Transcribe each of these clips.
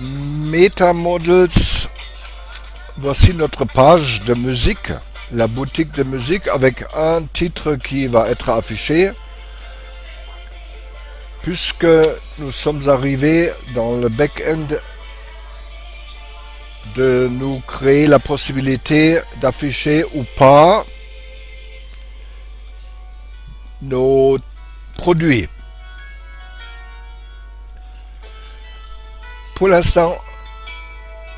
Metamodels, voici notre page de musique, la boutique de musique avec un titre qui va être affiché puisque nous sommes arrivés dans le back-end de nous créer la possibilité d'afficher ou pas nos produits. Pour l'instant,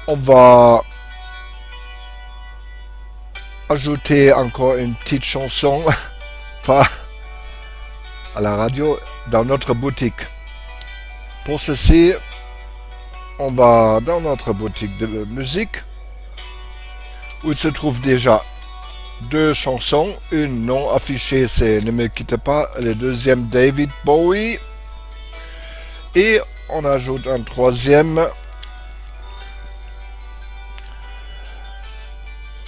on va ajouter encore une petite chanson, pas à la radio, dans notre boutique. Pour ceci, on va dans notre boutique de musique, où il se trouve déjà deux chansons, une non affichée, c'est Ne me quitte pas, le deuxième David Bowie, et on ajoute un troisième,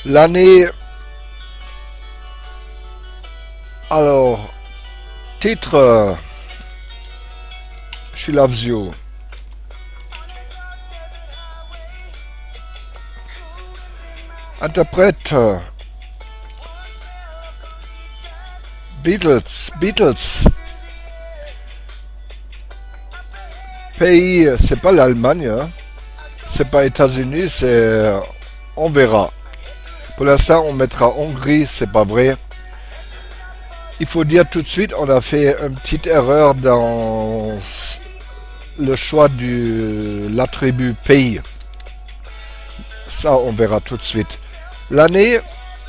l'année. Alors, titre She Loves You. Interprète Beatles. Pays, c'est pas l'Allemagne, hein. C'est pas États-Unis, c'est on verra. Pour l'instant, on mettra Hongrie, c'est pas vrai. Il faut dire tout de suite, on a fait une petite erreur dans le choix de l'attribut pays. Ça, on verra tout de suite. L'année,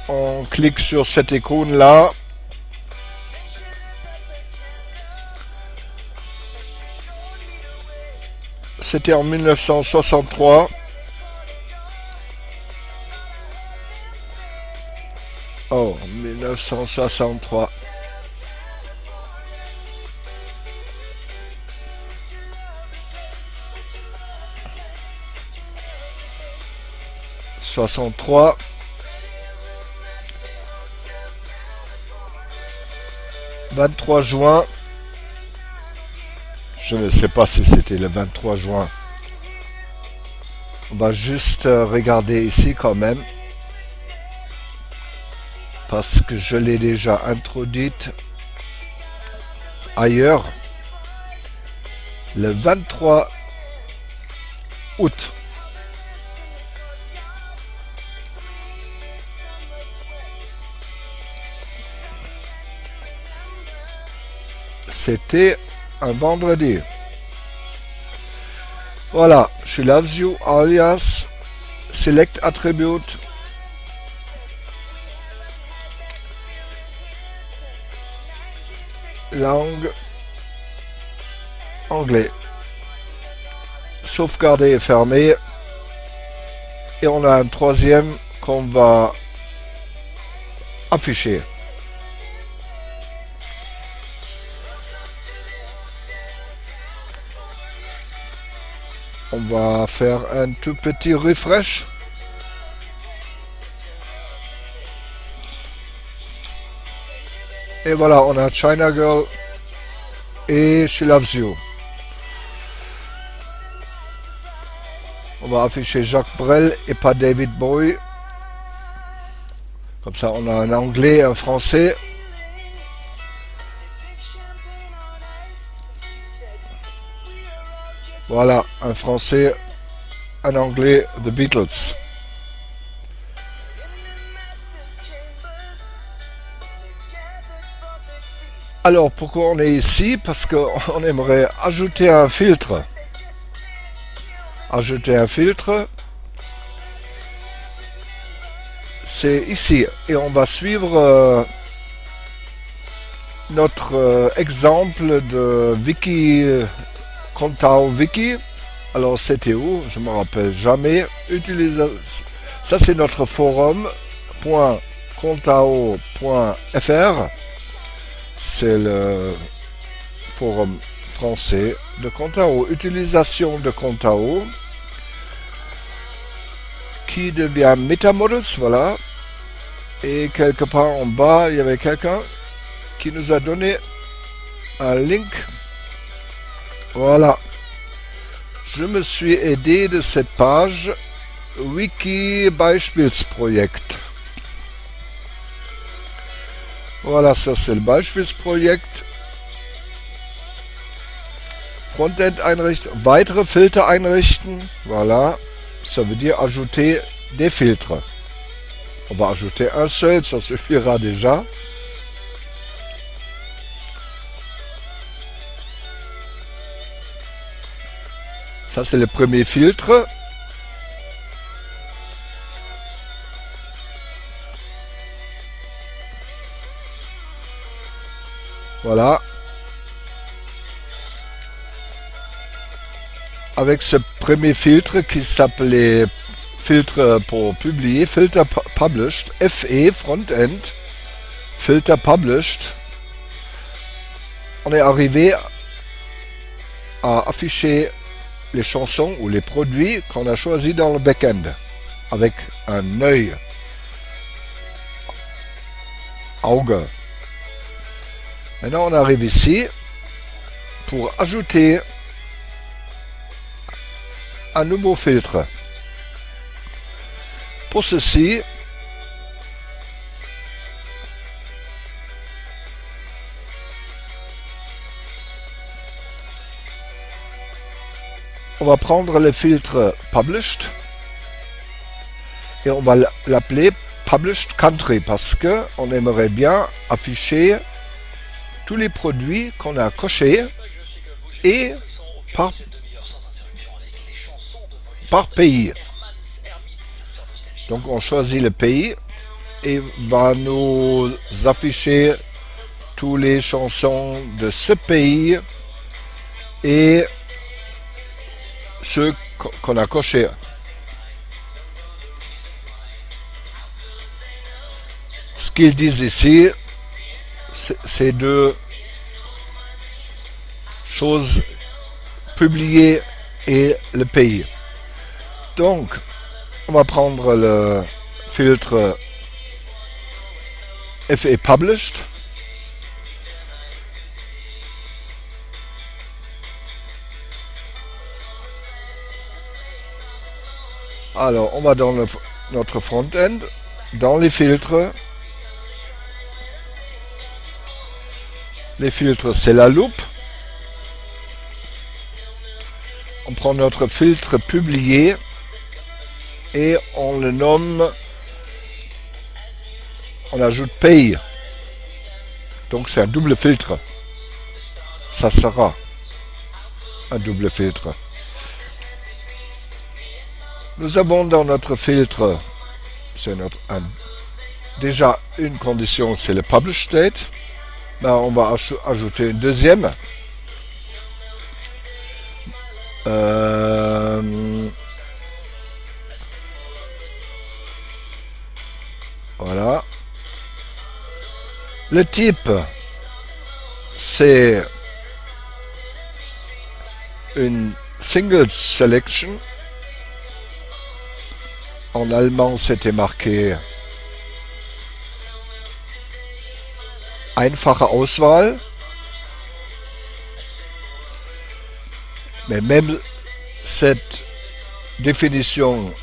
on clique sur cette icône-là. C'était en 1963. Oh, 1963. '63. « 23 juin. Je ne sais pas si c'était le 23 juin. On va juste regarder ici quand même. Parce que je l'ai déjà introduite ailleurs. Le 23 août. C'était un vendredi. Voilà, She Loves You, alias Select Attribute. Langue anglais. Sauvegarder et fermer. Et on a un troisième qu'on va afficher. On va faire un tout petit refresh. Et voilà, on a China Girl et She Loves You. On va afficher Jacques Brel et pas David Bowie. Comme ça, on a un anglais et un français. Voilà, un français, un anglais, The Beatles. Alors, pourquoi on est ici? Parce qu'on aimerait ajouter un filtre. Ajouter un filtre. C'est ici. Et on va suivre notre exemple de Wiki. Contao Wiki. Alors c'était où? Je me rappelle jamais. Ça c'est notre forum.contao.fr. C'est le forum français de Contao. Utilisation de Contao qui devient Metamodels. Voilà. Et quelque part en bas, il y avait quelqu'un qui nous a donné un link. Voilà. Je me suis aidé de cette page Wiki Beispielsprojekt. Voilà, ça c'est le Beispielsprojekt. Frontend einrichten, weitere Filter einrichten. Voilà, ça veut dire ajouter des filtres. On va ajouter un seul, ça suffira déjà. Ça c'est le premier filtre. Voilà. Avec ce premier filtre qui s'appelait filtre pour publier, filter published, FE, front-end, filter published, on est arrivé à afficher les chansons ou les produits qu'on a choisis dans le back-end avec un œil, Auge. Maintenant on arrive ici pour ajouter un nouveau filtre. Pour ceci, on va prendre le filtre Published et on va l'appeler Published Country parce que on aimerait bien afficher tous les produits qu'on a cochés et par pays. Donc on choisit le pays et va nous afficher toutes les chansons de ce pays et ceux qu'on a cochés. Ce qu'ils disent ici, c'est deux choses publiées et le pays. Donc, on va prendre le filtre FE Published. Alors, on va dans notre front-end, dans les filtres. Les filtres, c'est la loupe. On prend notre filtre publié et on le nomme, on ajoute pays. Donc c'est un double filtre. Ça sera un double filtre. Nous avons dans notre filtre, c'est déjà une condition, c'est le publish state. Ben, on va ajouter une deuxième. Voilà. Le type, c'est une single selection. En allemand, c'était marqué einfache Auswahl. Mais même cette définition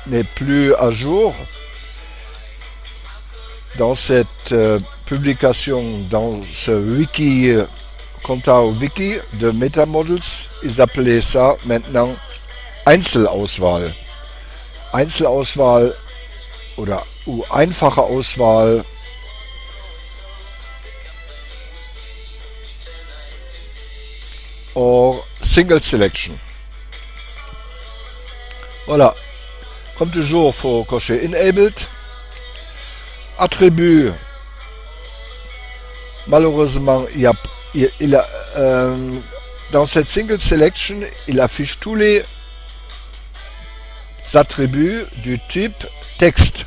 n'est plus à jour. Dans cette publication, dans ce wiki, Contao Wiki de Metamodels, ils appelaient ça maintenant Einzelauswahl. Einzelauswahl oder einfache Auswahl. Or single selection. Voilà. Comme toujours, il faut cocher Enabled. Attribut. Malheureusement, dans cette single selection, il affiche tous les attributs du type texte.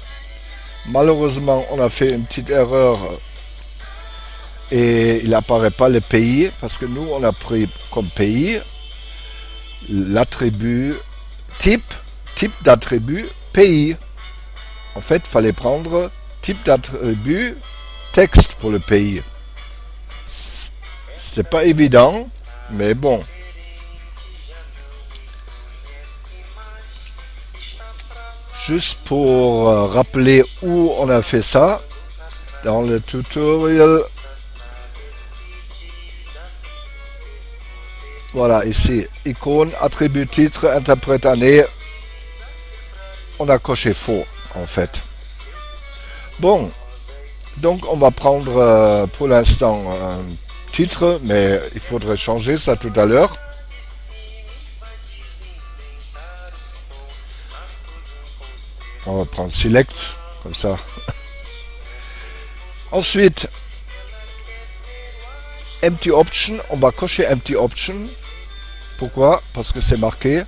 Malheureusement, on a fait une petite erreur et il n'apparaît pas le pays parce que nous, on a pris comme pays l'attribut type d'attribut pays. En fait, il fallait prendre type d'attribut texte pour le pays. C'était pas évident, mais bon. Juste pour rappeler où on a fait ça, dans le tutoriel. Voilà, ici, icône, attribut, titre, interprète, année. On a coché faux, en fait. Bon, donc on va prendre pour l'instant un titre, mais il faudrait changer ça tout à l'heure. On va prendre Select, comme ça. Ensuite, Empty Option, on va cocher Empty Option. Pourquoi? Parce que c'est marqué.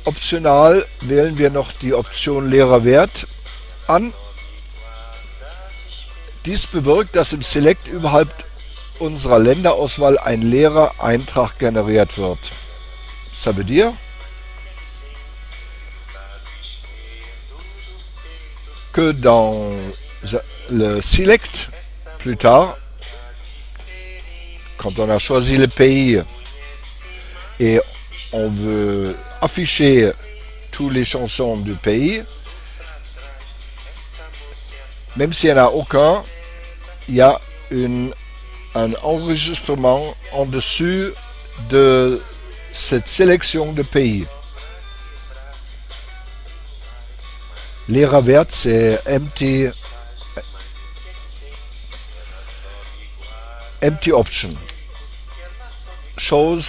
Optional wählen wir noch die Option leerer Wert an. Dies bewirkt, dass im Select überhalb unserer Länderauswahl ein leerer Eintrag generiert wird. Ça veut dire que dans le Select, plus tard, quand on a choisi le pays et on veut afficher toutes les chansons du pays, même s'il n'y en a aucun, il y a un enregistrement en dessus de cette sélection de pays. Leerer Wert, c'est empty option. Show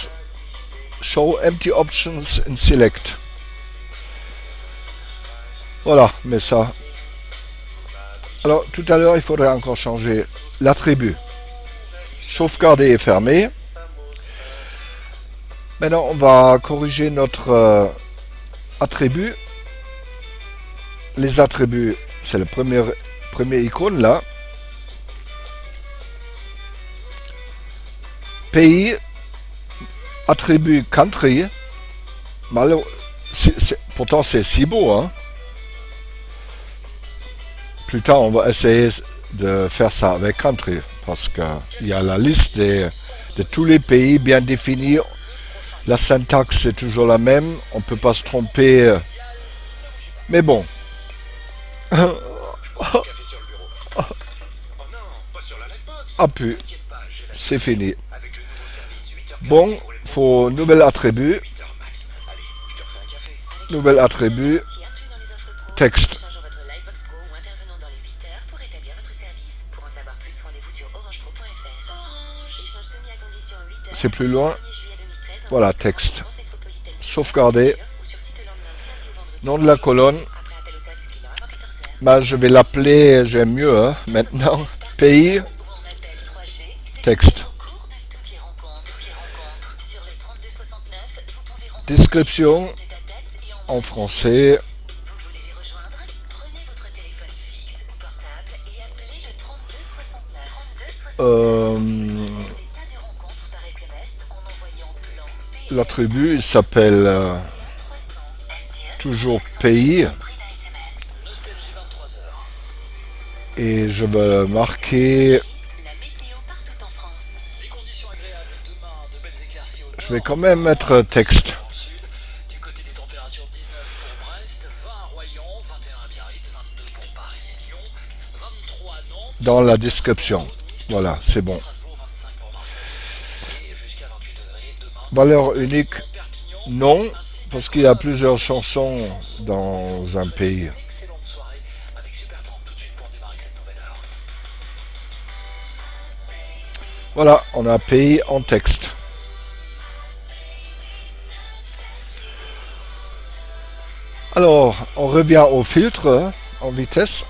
empty options in select. Voilà, mais ça. Alors, tout à l'heure, il faudrait encore changer l'attribut. Sauvegarder et fermer. Maintenant, on va corriger notre attribut. Les attributs, c'est le premier icône là. Pays, attribut country. Pourtant, c'est si beau, hein. Plus tard, on va essayer de faire ça avec country, parce qu'il y a la liste de tous les pays bien définie. La syntaxe est toujours la même, on ne peut pas se tromper. Mais bon. Ah pu, c'est fini. Bon, faut nouvel attribut. Nouvel attribut. Texte. C'est plus loin. Voilà, texte. Sauvegarder. Nom de la colonne. Bah, je vais l'appeler, j'aime mieux hein, maintenant. Pays. Texte. Description en français. L'attribut il s'appelle toujours pays et je vais marquer. Je vais quand même mettre texte. Dans la description. Voilà, c'est bon. Valeur unique, non, parce qu'il y a plusieurs chansons dans un pays. Voilà, on a pays en texte. Alors, on revient au filtre en vitesse.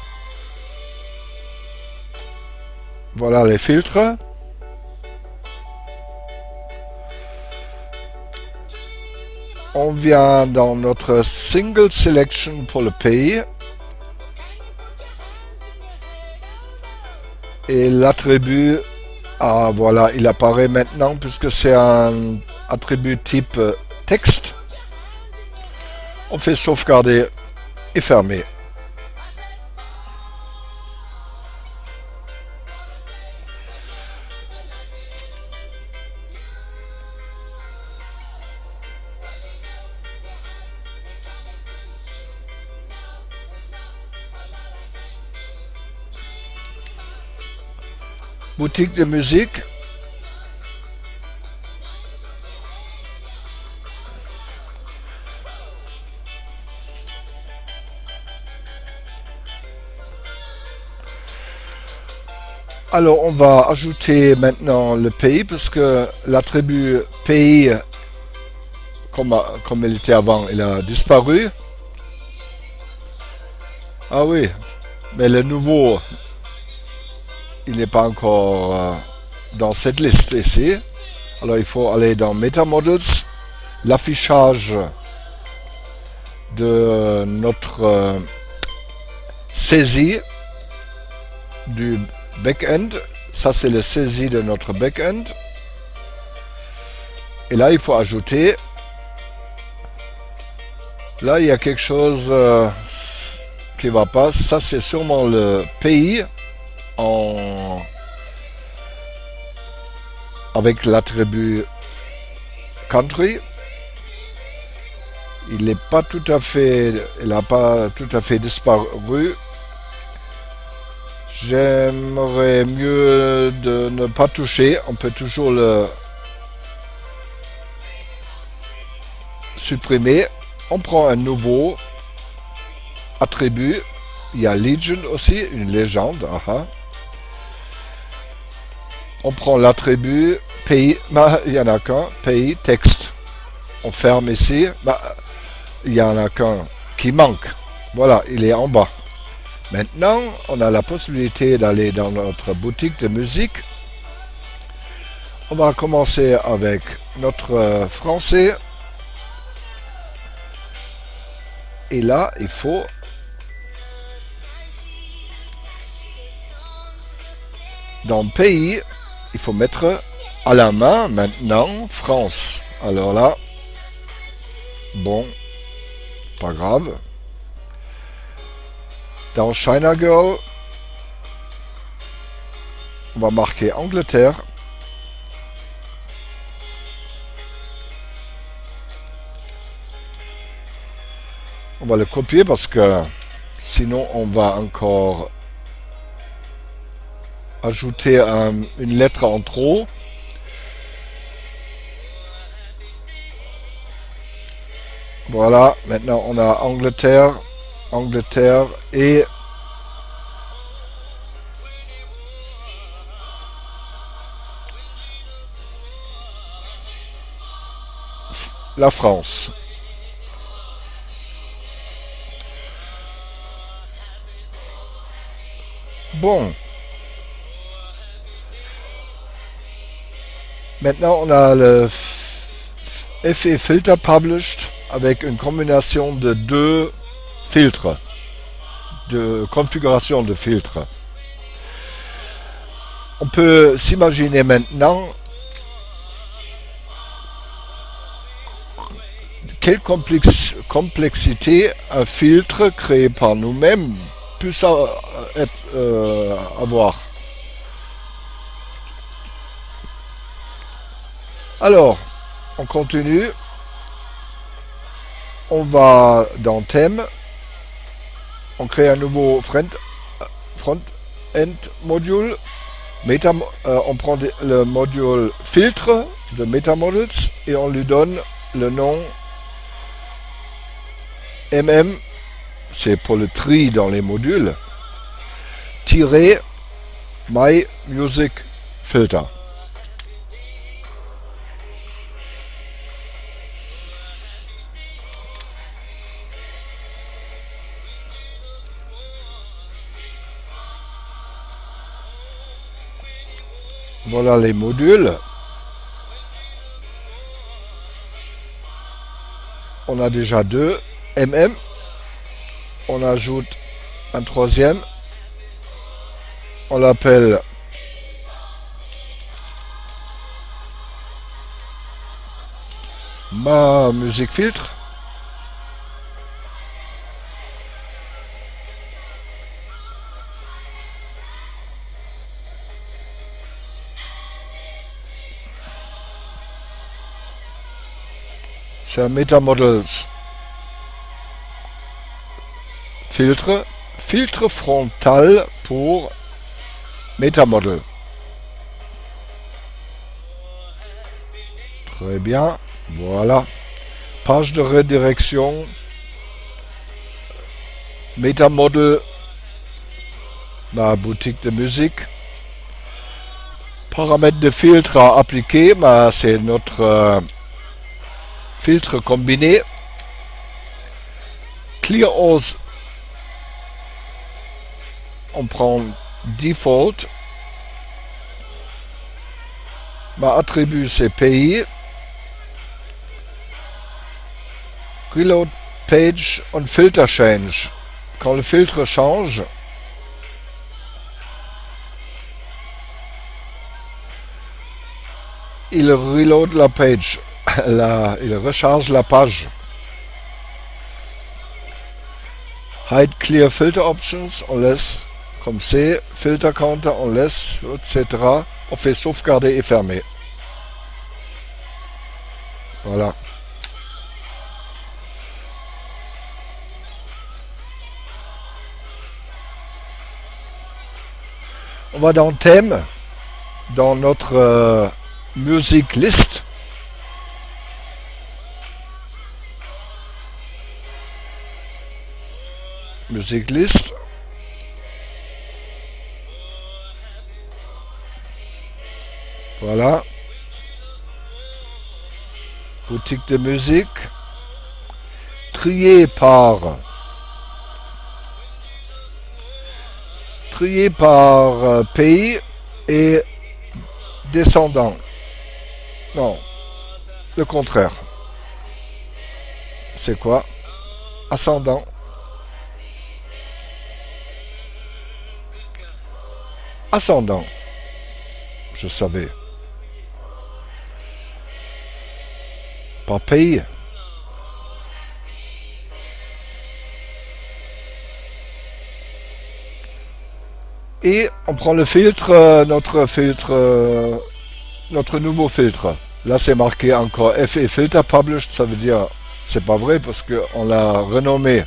Voilà les filtres. On vient dans notre single selection pour le pays. Et l'attribut, ah voilà, il apparaît maintenant puisque c'est un attribut type texte. On fait sauvegarder et fermer. boutique de musique. Alors on va ajouter maintenant le pays parce que l'attribut pays comme il était avant, il a disparu. Ah oui, mais le nouveau, il n'est pas encore dans cette liste ici. Alors il faut aller dans MetaModels, l'affichage de notre saisie du back-end. Ça c'est le saisie de notre back-end. Et là il faut ajouter. Là il y a quelque chose qui va pas. Ça c'est sûrement le pays avec l'attribut country. Il n'a pas tout à fait disparu. J'aimerais mieux de ne pas toucher. On peut toujours le supprimer. On prend un nouveau attribut. Il y a Legend aussi, une légende. Aha. On prend l'attribut pays. Il n'y en a qu'un. Pays, texte. On ferme ici. Il n'y en a qu'un qui manque. Voilà, il est en bas. Maintenant, on a la possibilité d'aller dans notre boutique de musique. On va commencer avec notre français. Et là, il faut dans pays, il faut mettre à la main maintenant France. Alors là, bon, pas grave. Dans China Girl, on va marquer Angleterre. On va le copier parce que sinon on va encore ajouter une lettre en trop. Voilà, maintenant on a Angleterre et la France. Bon. Maintenant on a le FE Filter Published avec une combinaison de deux filtres, de configuration de filtres. On peut s'imaginer maintenant quelle complexité un filtre créé par nous-mêmes puisse avoir. Alors, on continue. On va dans thème. On crée un nouveau front-end module. On prend le module filtre de MetaModels et on lui donne le nom MM. C'est pour le tri dans les modules. My Music Filter. Voilà les modules. On a déjà deux. MM. On ajoute un troisième. On l'appelle Ma Music Filtre. C'est un MetaModels filtre frontal pour MetaModel. Très bien. Voilà. Page de redirection. Metamodel. Ma boutique de musique. Paramètres de filtre à appliquer. C'est notre filtre combiné. Clear All. On prend Default. Ma attribut c'est pays. Reload Page und Filter Change. Quand le filtre change, il reload la page. Il recharge la page. Hide Clear Filter Options, on laisse comme c'est. Filter Counter, on laisse, etc. On fait sauvegarder et fermer. Voilà. On va dans thème, dans notre music list. Music list. Voilà. Boutique de musique. Trier par pays et descendant. Non, le contraire. C'est quoi? Ascendant. Ascendant. Je savais. Pas pays. Et on prend le filtre, notre nouveau filtre. Là c'est marqué encore FE Filter Published, ça veut dire, c'est pas vrai parce qu'on l'a renommé.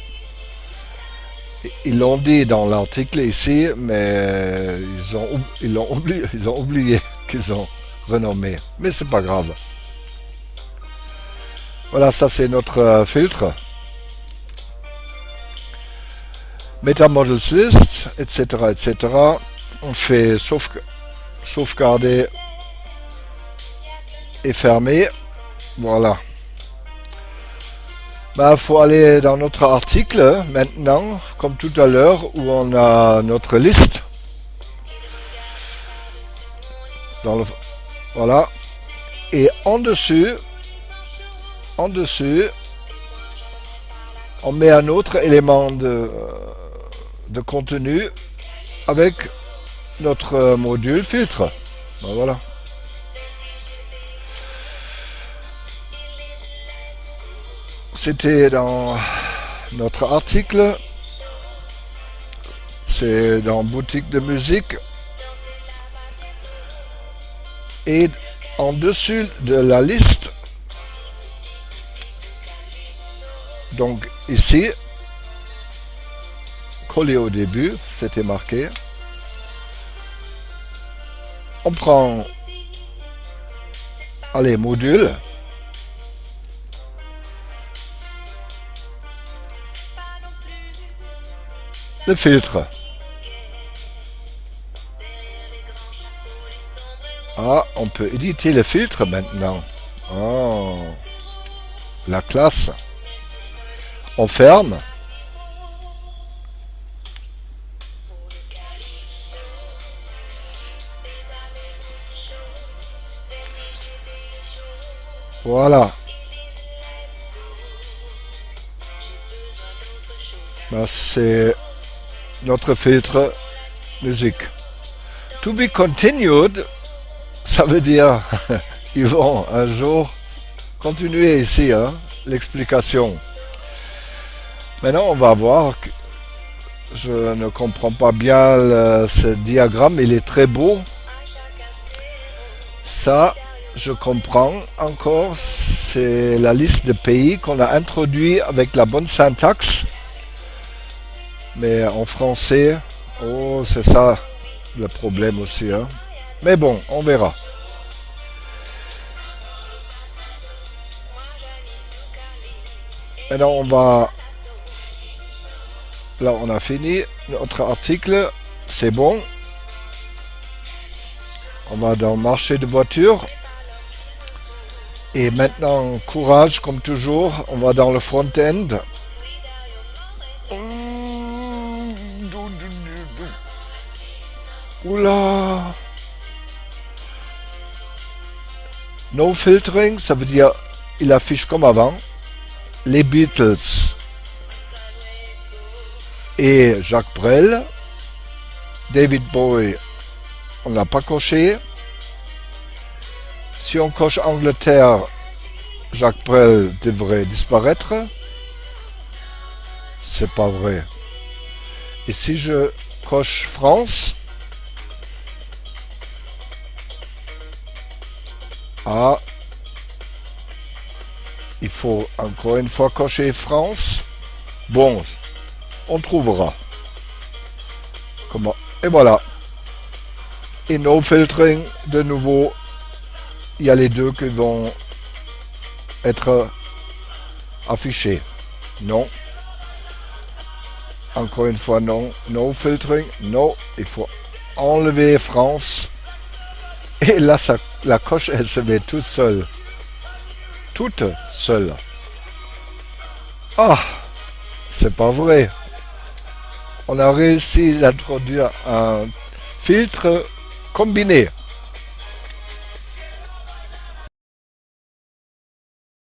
Ils l'ont dit dans l'article ici, mais ils ont oublié qu'ils ont renommé. Mais c'est pas grave. Voilà, ça c'est notre filtre. Metamodels List, etc., etc. On fait sauvegarder et fermer. Voilà. Faut aller dans notre article maintenant, comme tout à l'heure, où on a notre liste. Voilà. Et en dessus, on met un autre élément de contenu avec notre module filtre. Voilà. C'était dans notre article. C'est dans boutique de musique. Et en dessus de la liste, donc ici, collé au début, c'était marqué. On prend, allez, module. Le filtre. Ah, on peut éditer le filtre maintenant. Oh, la classe. On ferme. Voilà. C'est notre filtre musique. To be continued, ça veut dire ils vont un jour continuer ici, hein, l'explication. Maintenant, on va voir. Je ne comprends pas bien ce diagramme, il est très beau. Ça, je comprends encore, c'est la liste de pays qu'on a introduit avec la bonne syntaxe. Mais en français, oh, c'est ça le problème aussi, hein. Mais bon, on verra. Maintenant, on va... Là, on a fini notre article. C'est bon. On va dans le marché de voitures. Et maintenant, courage, comme toujours. On va dans le front-end. Oula. No filtering, ça veut dire il affiche comme avant. Les Beatles et Jacques Brel. David Bowie, on n'a pas coché. Si on coche Angleterre, Jacques Brel devrait disparaître. C'est pas vrai. Et si je coche France, ah, il faut encore une fois cocher France. Bon, on trouvera. Comment? Et voilà. Et no filtering, de nouveau, il y a les deux qui vont être affichés. Non. Encore une fois, non. No filtering, non. Il faut enlever France. Et là, ça, la coche, elle se met toute seule. Toute seule. Ah, c'est pas vrai. On a réussi d'introduire un filtre combiné.